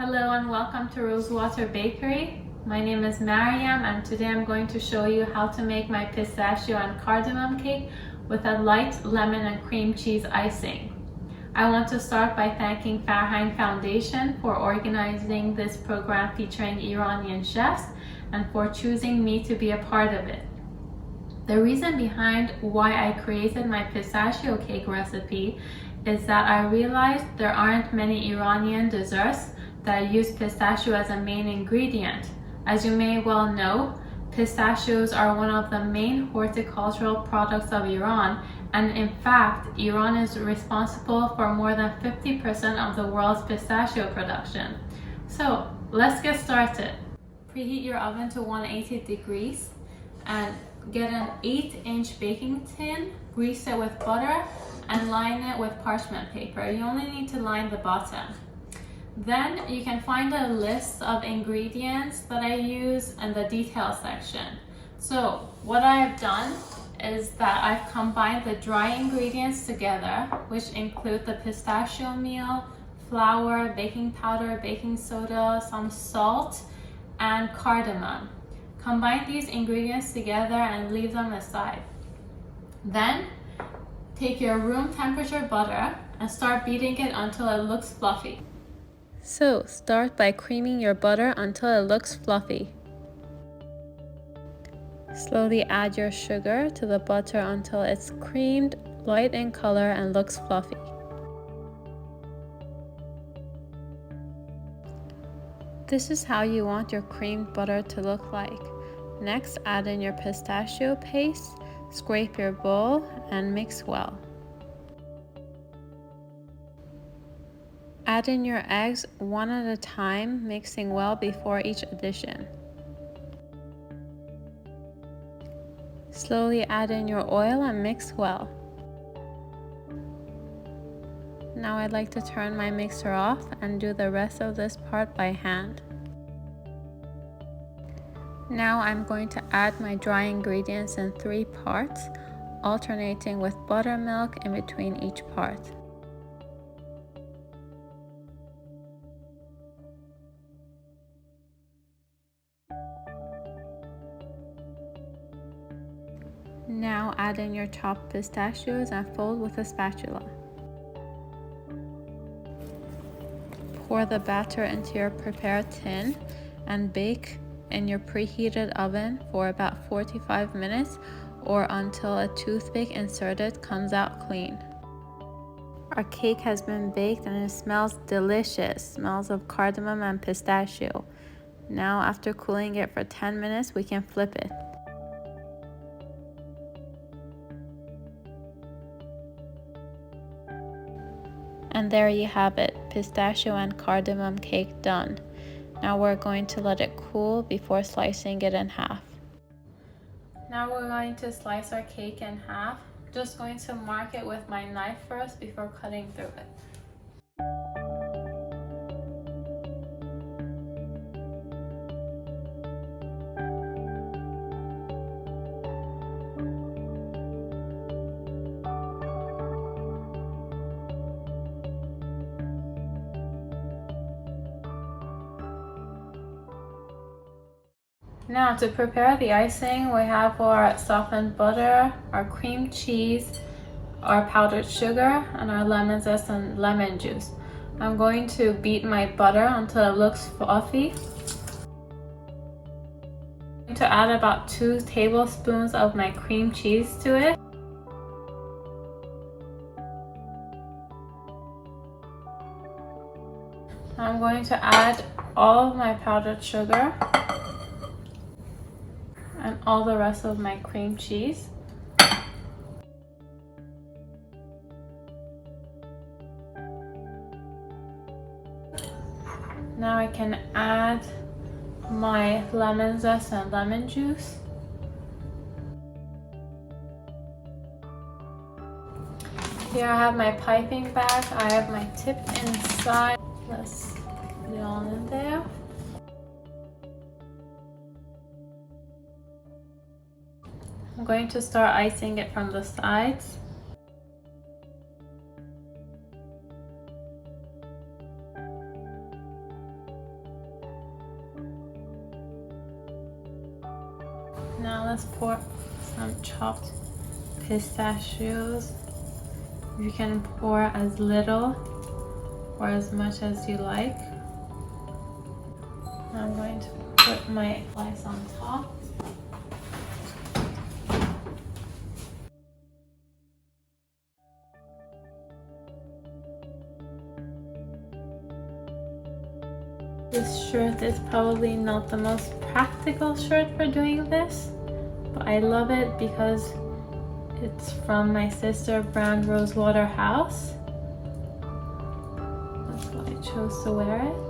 Hello and welcome to Rosewater Bakery. My name is Maryam and today I'm going to show you how to make my pistachio and cardamom cake with a light lemon and cream cheese icing. I want to start by thanking Farhang Foundation for organizing this program featuring Iranian chefs and for choosing me to be a part of it. The reason behind why I created my pistachio cake recipe is that I realized there aren't many Iranian desserts that use pistachio as a main ingredient. As you may well know, pistachios are one of the main horticultural products of Iran, and in fact, Iran is responsible for more than 50% of the world's pistachio production. So let's get started. Preheat your oven to 180 degrees and get an 8-inch baking tin, grease it with butter, and line it with parchment paper. You only need to line the bottom. Then you can find a list of ingredients that I use in the details section. So what I've done is that I've combined the dry ingredients together, which include the pistachio meal, flour, baking powder, baking soda, some salt, and cardamom. Combine these ingredients together and leave them aside. Then take your room temperature butter and start beating it until it looks fluffy. So start by creaming your butter until it looks fluffy. Slowly add your sugar to the butter until it's creamed, light in color, and looks fluffy. This is how you want your creamed butter to look like. Next, add in your pistachio paste, scrape your bowl, and mix well. Add in your eggs one at a time, mixing well before each addition. Slowly add in your oil and mix well. Now I'd like to turn my mixer off and do the rest of this part by hand. Now I'm going to add my dry ingredients in 3 parts, alternating with buttermilk in between each part. Now add in your chopped pistachios and fold with a spatula. Pour the batter into your prepared tin and bake in your preheated oven for about 45 minutes or until a toothpick inserted comes out clean. Our cake has been baked and it smells delicious. Smells of cardamom and pistachio. Now after cooling it for 10 minutes, we can flip it. And there you have it, pistachio and cardamom cake done. Now we're going to let it cool before slicing it in half. Now we're going to slice our cake in half. Just going to mark it with my knife first before cutting through it. Now to prepare the icing, we have our softened butter, our cream cheese, our powdered sugar, and our lemon zest and lemon juice. I'm going to beat my butter until it looks fluffy. I'm going to add about 2 tablespoons of my cream cheese to it. I'm going to add all of my powdered sugar and all the rest of my cream cheese. Now I can add my lemon zest and lemon juice. Here I have my piping bag. I have my tip inside. Let's put it all in there. I'm going to start icing it from the sides. Now let's pour some chopped pistachios. You can pour as little or as much as you like. I'm going to put my slice on top. This shirt is probably not the most practical shirt for doing this, but I love it because it's from my sister brand Rosewater house. That's why I chose to wear it.